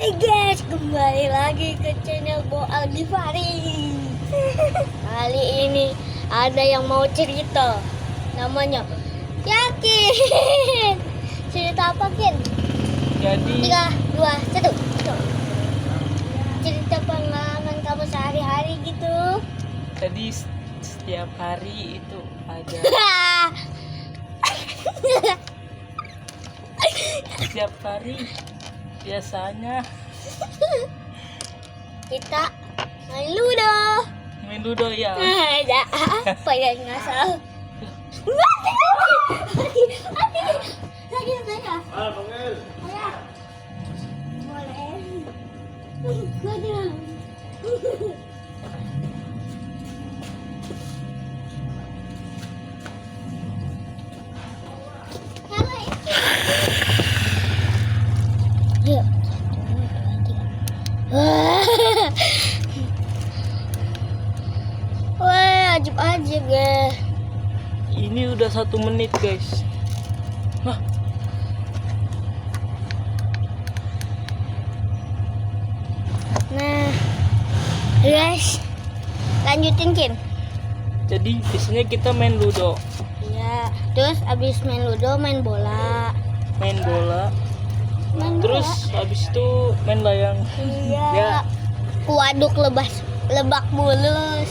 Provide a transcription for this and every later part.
Hai guys, kembali lagi ke channel Bo Algifari. Kali ini ada yang mau cerita. Namanya Yakin. Cerita apa, Kin? Jadi 3, 2, 1. Cerita pengalaman kamu sehari-hari gitu. tadi setiap hari itu ada setiap hari biasanya Kita main ludo. main ludo ya. Ada apa yang ngasal? Wah, ajib-ajib ya. Ini udah 1 menit guys. Wah, Nah, guys, lanjutin Kin. jadi biasanya kita main ludo, Iya, terus abis main ludo main bola. main bola, Main terus habis itu main layang. Iya. Ya, Waduk lebak bulus.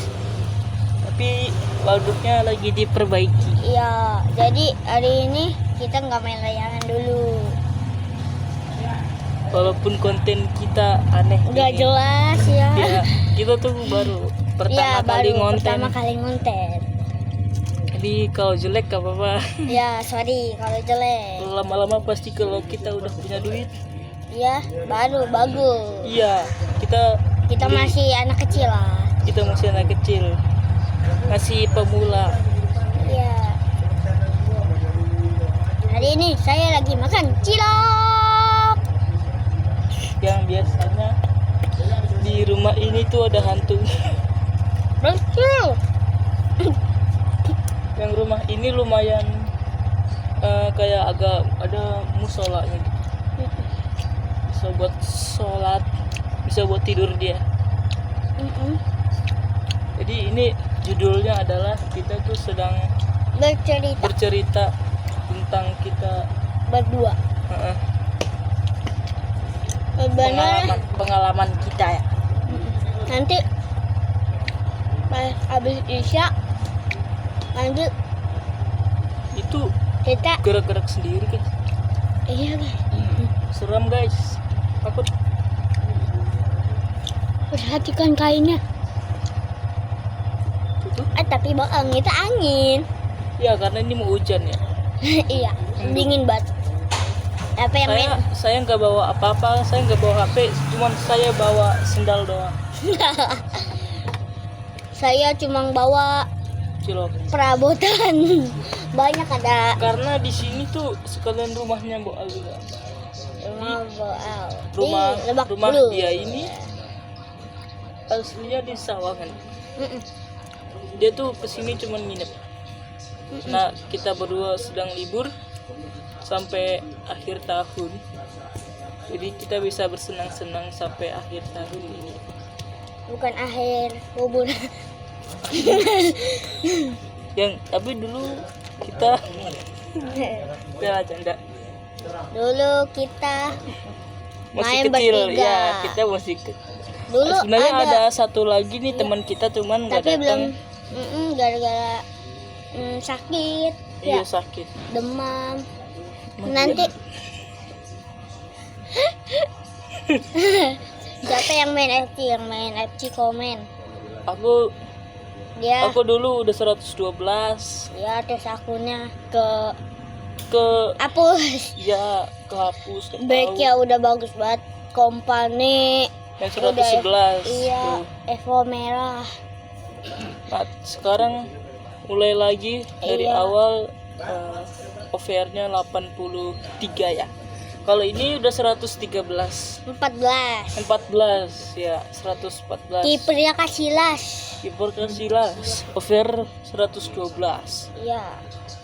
tapi waduknya lagi diperbaiki. Iya, jadi hari ini kita nggak main layangan dulu. Walaupun konten kita aneh Nggak ini. jelas ya. Ya, kita tuh baru pertama Iya, kali baru ngonten. pertama kali ngonten. Jadi kalau jelek gak apa-apa. Ya, sorry kalau jelek. Lama-lama pasti kalau kita udah punya duit. Iya, baru bagus. Iya, kita Masih anak kecil lah. kita masih anak kecil, masih pemula. Iya. Hari ini saya lagi makan cilok. Yang biasanya di rumah ini tuh ada hantu. Betul. Yang rumah ini lumayan kayak agak ada musolanya gitu. Bisa buat sholat, bisa buat tidur dia. Jadi ini judulnya adalah kita tuh sedang bercerita tentang kita Berdua. uh, Benar. pengalaman kita ya. Nanti pas habis isya lanjut Itu kita. gerak-gerak sendiri kan. Iya guys. Seram guys. Takut. Perhatikan kainnya. Itu. Tapi bohong, itu angin. Ya karena ini mau hujan ya. Iya, dingin banget. Apa yang main? Saya nggak bawa apa-apa, saya nggak bawa HP, cuman saya bawa sendal doang. Saya cuma bawa Cilok. perabotan. Banyak ada. Karena di sini tuh sekalian rumahnya Bu Alga. Rumah Lebak Rumah Bulus. dia ini aslinya di Sawangan. Mm-mm. Dia tuh kesini cuma nginep. Nah kita berdua sedang libur sampai akhir tahun. Jadi kita bisa bersenang-senang sampai akhir tahun ini. Bukan akhir kubur. Yang tapi dulu kita bela canda. Dulu kita Masih main kecil bertiga. ya, kita masih Dulu sebenarnya ada, ada satu lagi nih teman kita cuman nggak tapi belum datang. gara-gara sakit. Iya Ya, sakit. demam. Emang Nanti dia- siapa yang main FC? Yang main FC komen. Dia aku dulu udah 112 ya terus akunnya ke hapus. ya kehapus. Backnya udah bagus banget. Kompani Yang udah 111 iya, tuh. Evo merah. Nah, sekarang mulai lagi dari Iya. awal OVR-nya 83 ya. Kalau ini udah 113. 14. Ya, 114. Kipernya Casillas. Kiper Casillas. OVR 112. Iya.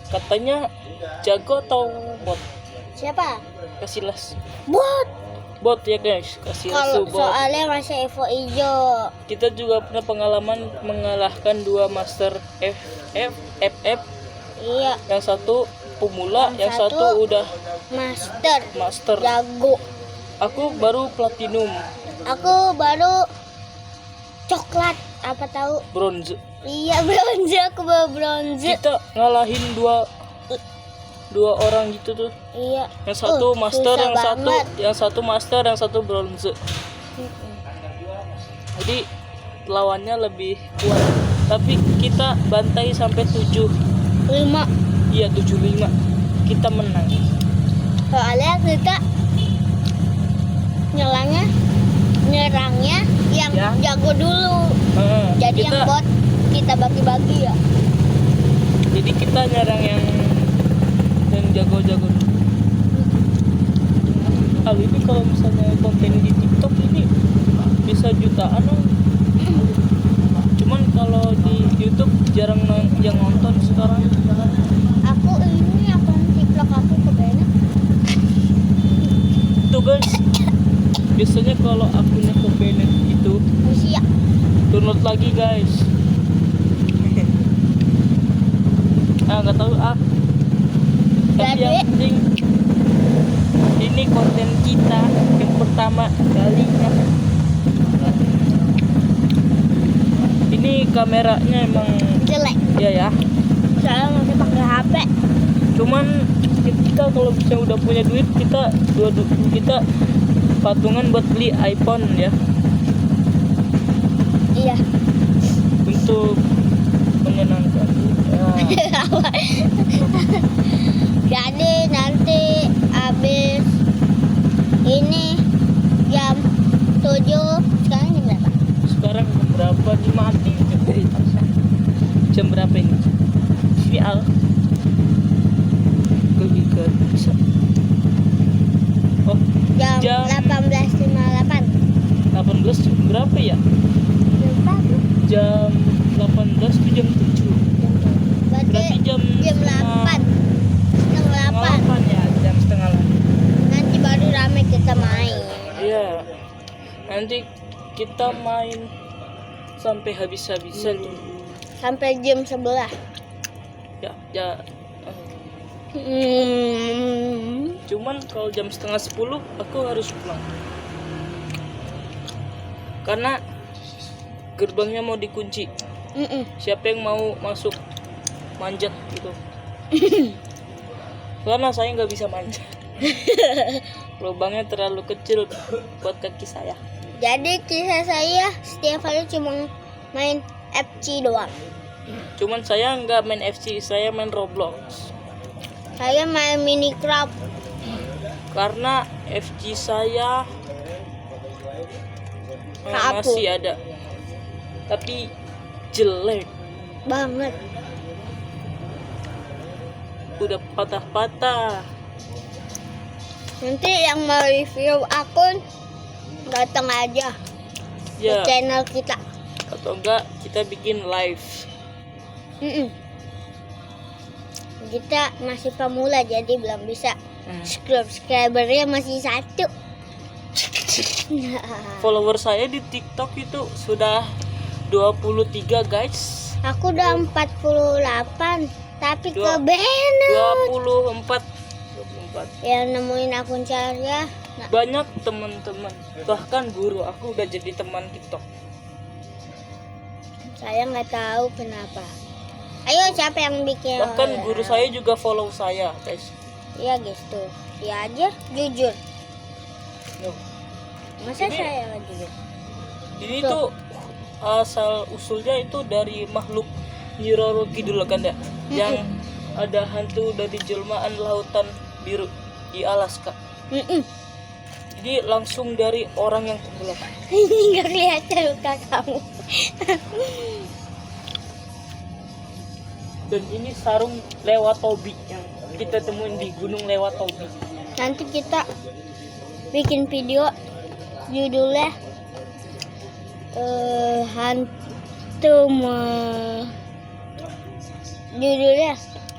Katanya jago atau bot? Siapa? Casillas. Bot. bot ya guys, kasih Kalau bot. soalnya masih Evo hijau. Kita juga pernah pengalaman mengalahkan 2 master FF. Iya, Yang satu pemula, yang satu udah master. jago. Aku baru platinum, Aku baru coklat, apa tahu? bronze. Iya, bronze, aku baru bronze. Kita ngalahin dua orang gitu tuh. Iya. Yang satu master, susah yang satu master, yang satu bronze. Jadi lawannya lebih kuat. Tapi kita bantai sampai 5. Iya 7-5. Kita menang. Soalnya kita nyerangnya yang jago dulu. Jadi kita, yang bot kita bagi-bagi ya. Jadi kita nyerang yang jago-jago dulu. Kali ini kalau misalnya konten di TikTok ini bisa jutaan loh. Cuman kalau di YouTube jarang yang nonton sekarang. Aku ini akun TikTok aku kebanyakan. Tuh guys, biasanya kalau akunnya ke Bennett itu Usia. download lagi guys. Nggak tahu tapi yang penting ini konten kita yang pertama kalinya. Ini kameranya emang Jelek. ya. Soalnya masih pakai HP. Cuman kita kalau bisa udah punya duit kita patungan buat beli iPhone ya. Iya. Untuk menyenangkan. Jadi nanti habis ini jam 7. Sekarang jam berapa? Sekarang jam berapa? Ini mati juga. Jam berapa ini? Sial. Bisa. Oh, Jam 18.58. 18 berapa ya? Jam 18 itu jam 7. Berarti jam 8. Setengah 8. ya, jam setengah 8. Nanti baru rame kita main. Iya. Nanti kita main sampai habis-habisan tuh. Sampai jam 11. Ya. Cuman kalau jam setengah 10 aku harus pulang. Karena gerbangnya mau dikunci. Siapa yang mau masuk manjat gitu. Karena saya nggak bisa manjat. Lubangnya terlalu kecil buat kaki saya. Jadi kisah saya setiap hari cuma main FC doang. Cuman saya nggak main FC, saya main Roblox. Saya main Minecraft. Karena FC saya Hapus. masih ada, tapi jelek, Banget. udah patah-patah. Nanti yang mau review akun datang aja Ya, ke channel kita. atau enggak kita bikin live. Kita masih pemula jadi belum bisa. Subscribernya masih 1. Follower saya di TikTok itu sudah 23 guys. Aku udah 48 tapi Dua- ke Bennett 24 yang nemuin akun saya. Banyak teman-teman, bahkan guru aku udah jadi teman TikTok. Saya nggak tahu kenapa. Ayo siapa yang bikin? Bahkan guru saya juga follow saya guys. Iya gitu. Ya aja jujur. Loh, Masa Ini- saya nggak jujur? ini tuh asal usulnya itu dari makhluk Nyi Roro Kidul kan ya, yang ada hantu dari jelmaan lautan biru di Alaska. Jadi langsung dari orang yang tenggelam. Nggak kelihatan luka kamu. Dan ini sarung Lewatobi yang kita temuin di Gunung Lewatobi. Nanti kita bikin video judulnya judulnya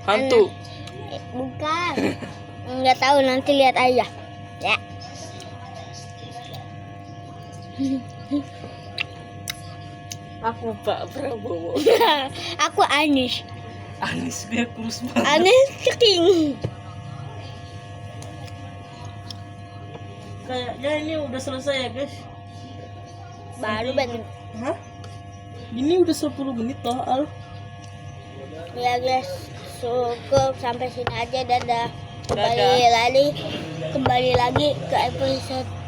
Hantu. bukan. Nggak tahu, nanti lihat aja ya. Aku Pak Prabowo. Aku Anies. Anies biar kurus banget. Anies ceking. Kayaknya ini udah selesai ya guys. Baru banget. Hah? Ini udah 10 menit loh Al. Ya guys, cukup sampai sini aja. Dadah. Dadah. Kembali lagi ke episode